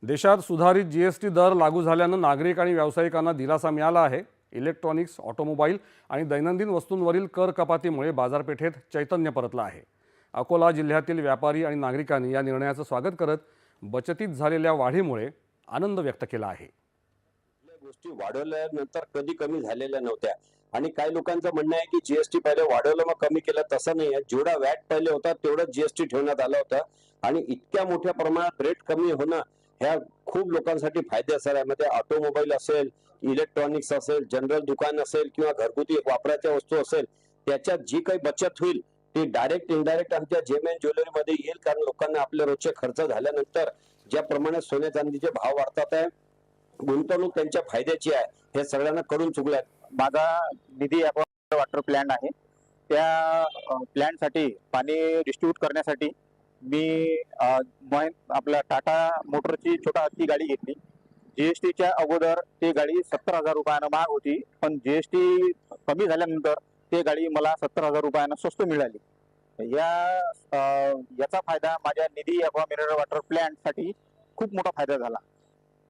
देशात सुधारित जीएसटी दर लागू झाल्यानं नागरिक आणि व्यावसायिकांना दिलासा मिळाला आहे। इलेक्ट्रॉनिक्स, ऑटोमोबाईल आणि दैनंदिन वस्तूंवरील कर कपातीमुळे बाजारपेठेत चैतन्य परतलं आहे। अकोला जिल्ह्यातील व्यापारी आणि नागरिकांनी या निर्णयाचं स्वागत करत बचतीत झालेल्या वाढीमुळे आनंद व्यक्त केला आहे। गोष्टी वाढवल्यानंतर कधी कमी झालेल्या नव्हत्या आणि काही लोकांचं म्हणणं आहे की जीएसटी पहिले वाढवलं मग कमी केलं, तसं नाही आहे। जेवढा वॅट पहिले होता तेवढं जीएसटी ठेवण्यात आलं होतं आणि इतक्या मोठ्या प्रमाणात रेट कमी होणं ह्या खूप लोकांसाठी फायद्याचं आहे। म्हणजे ऑटोमोबाईल असेल, इलेक्ट्रॉनिक्स असेल, जनरल दुकान असेल किंवा घरगुती वापराच्या वस्तू असेल, त्याच्यात जी काही बचत होईल ती डायरेक्ट इनडायरेक्ट आमच्या जेमेन ज्वेलरी मध्ये येईल। कारण लोकांना आपले रोजचे खर्च झाल्यानंतर ज्या प्रमाणे सोने चांदीचे भाव वाढतात आहे, गुंतवणूक त्यांच्या फायद्याची आहे हे सगळ्यांना करून चुकलं। माझा निधी वॉटर प्लॅन आहे, त्या प्लॅन साठी पाणी डिस्ट्रीब्यूट करण्यासाठी मी आपला टाटा मोटरची छोटा हत्ती गाडी घेतली। जीएसटीच्या अगोदर ती गाडी 70,000 रुपयानं महाग होती, पण जीएसटी कमी झाल्यानंतर ती गाडी मला 70,000 रुपयानं स्वस्त मिळाली। याचा फायदा माझ्या निधी मिनरल वॉटर प्लॅन साठी खूप मोठा फायदा झाला।